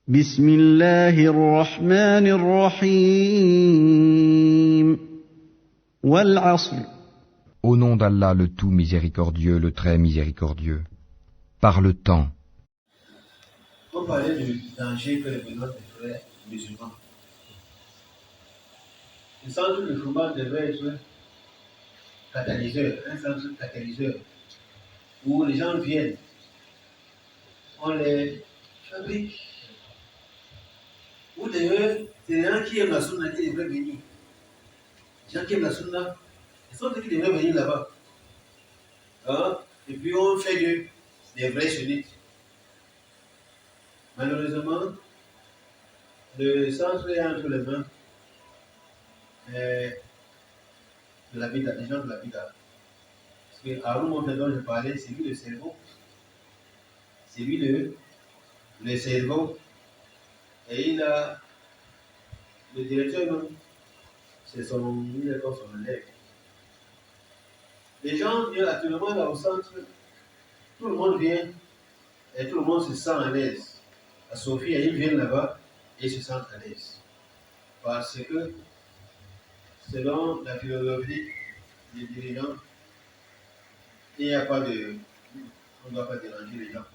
بسم الله الرحمن الرحيم والعصر Au nom d'Allah le tout miséricordieux, le très miséricordieux. Par le temps. On parlait du danger que représentent les frères musulmans. Le centre de musulman devrait être catalyseur, un centre catalyseur, où les gens viennent, on les fabrique. Ou d'ailleurs, c'est les gens qui aiment la sunna qui devraient venir. Les gens qui aiment la sunna, ils sont ceux qui devraient venir là-bas. Hein? Et puis on fait des vrais sunnites. Malheureusement, le centre est entre les mains de la Bida, des gens de la Bida. Parce que Haroun Montez dont je parlais, c'est lui le cerveau. C'est lui le cerveau. Et il a le directeur même. C'est son élève. Les gens viennent actuellement là au centre, tout le monde vient et tout le monde se sent à l'aise. À Sophie, ils viennent là-bas et se sentent à l'aise. Parce que selon la philosophie des dirigeants, il n'y a pas de. On ne doit pas déranger les gens.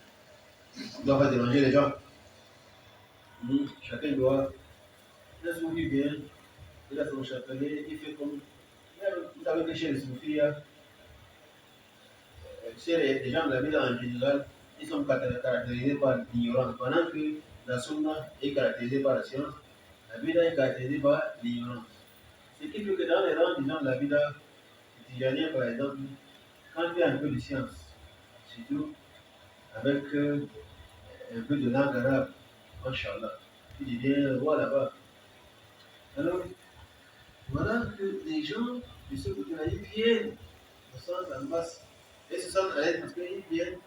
On ne doit pas déranger les gens. Chacun doit. Le Soufi vient, il a son chapelet, il fait comme. Vous savez que chez les Soufis, chez les gens de la vie en général, ils sont caractérisés par l'ignorance. Pendant que la sunna est caractérisée par la science, la vida est caractérisée par l'ignorance. Ce qui fait que dans les rangs des gens de la vida, Tijaniens par exemple, quand il y a un peu de science, surtout avec un peu de langue arabe, Inch'Allah, il devient roi là-bas. Alors, voilà que les gens de ce côté-là, ils viennent au centre en masse. Et se sentent à l'aise parce qu'ils viennent.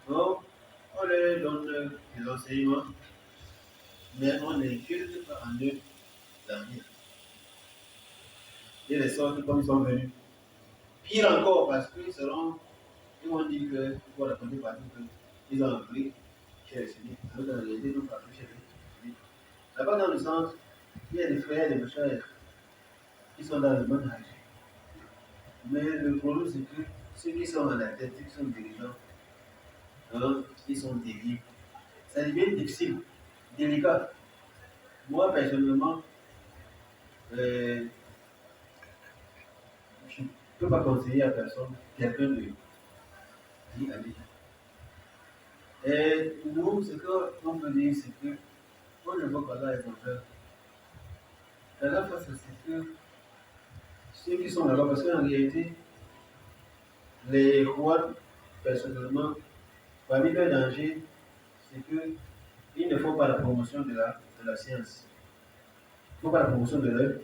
Donc, on leur donne des enseignements, mais on n'inculque pas en eux l'avenir. Ils les sortent comme ils sont venus. Pire encore, parce qu'ils vont dire que, pour la première partie, qu'ils ont appris chez les Sunnites. Alors qu'en réalité, ils n'ont pas appris chez les Sunnites. Là-bas, dans le centre, il y a des frères et des frères qui sont dans le bon âge. Mais le problème, c'est que ceux qui sont à la tête, ceux qui sont dirigeants, hein, ils sont terribles. Ça devient difficile, délicat. Moi, personnellement, je ne peux pas conseiller à personne, quelqu'un d'y aller. Et nous, ce qu'on peut dire, c'est que, on ne voit pas là et mon frère. Et là, face à c'est que ceux qui sont là-bas, parce qu'en réalité, les rois, personnellement, parmi leurs dangers, c'est qu'ils ne font pas la promotion de la science. Ils ne font pas la promotion de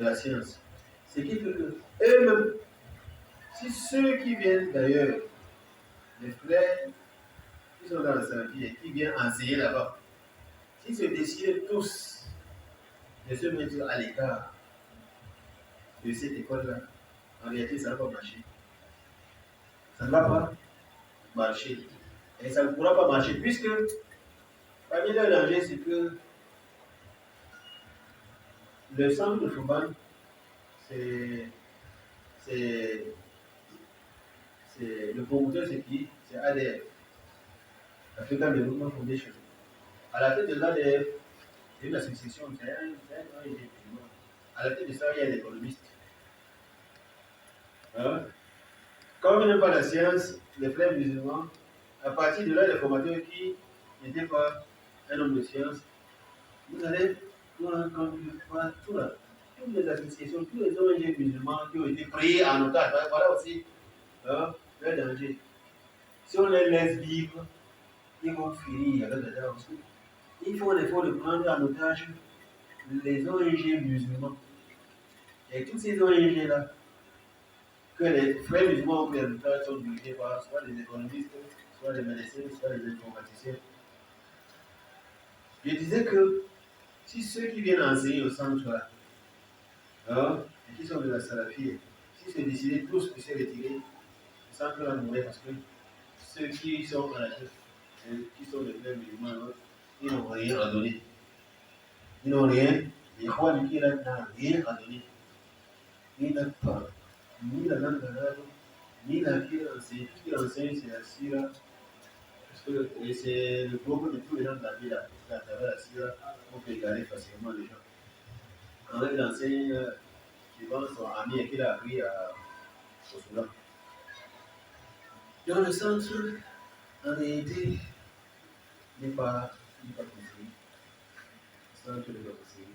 la science. Ce qui fait que eux-mêmes, si ceux qui viennent d'ailleurs, les frères qui sont dans la salafie et qui viennent enseigner là-bas, s'ils se décident tous de se mettre à l'écart de cette école-là, en réalité, ça ne va pas marcher. Ça ne va pas marcher. Et ça ne pourra pas marcher, puisque parmi les dangers, c'est que le centre de Fouban, c'est le promoteur, c'est qui? C'est ADF, African Development Foundation. À la tête de l'ADF, c'est une association, c'est un ONG. À la tête de ça, il y a l'économiste. Hein? Comme ils n'aiment pas la science, les frères musulmans, à partir de là, les formateurs qui n'étaient pas un homme de science, vous allez voir tout là, toutes les associations, tous les ONG musulmans qui ont été pris en otage. Voilà aussi le danger. Si on les laisse vivre, ils vont finir avec les gens. Il faut l'effort de prendre en otage les ONG musulmans. Et toutes ces ONG-là, que les frères musulmans ont pris en otage sont dirigés par soit les économistes, soit les médecins, soit les informaticiens. Je disais que si ceux qui viennent enseigner au centre là, et qui sont de la salafie, si se décidaient tous de se retirer, le centre là mourrait parce que ceux qui sont à la tête, qui sont les frères musulmans, ils n'ont rien à donner. Ils n'ont rien. Les rois du Kira n'ont rien à donner. Ni la part, ni la langue arabe, ni la Kira enseigne. Tout ce qui enseigne, c'est la Sira. Parce que c'est le propos de tous les gens de la ville à travers la Sira pour égarer facilement les gens. Quand il enseigne, suivant son ami qu'il a appris au Soudan. Dans le sens, en réalité, n'est pas construit. Le centre n'est pas construit.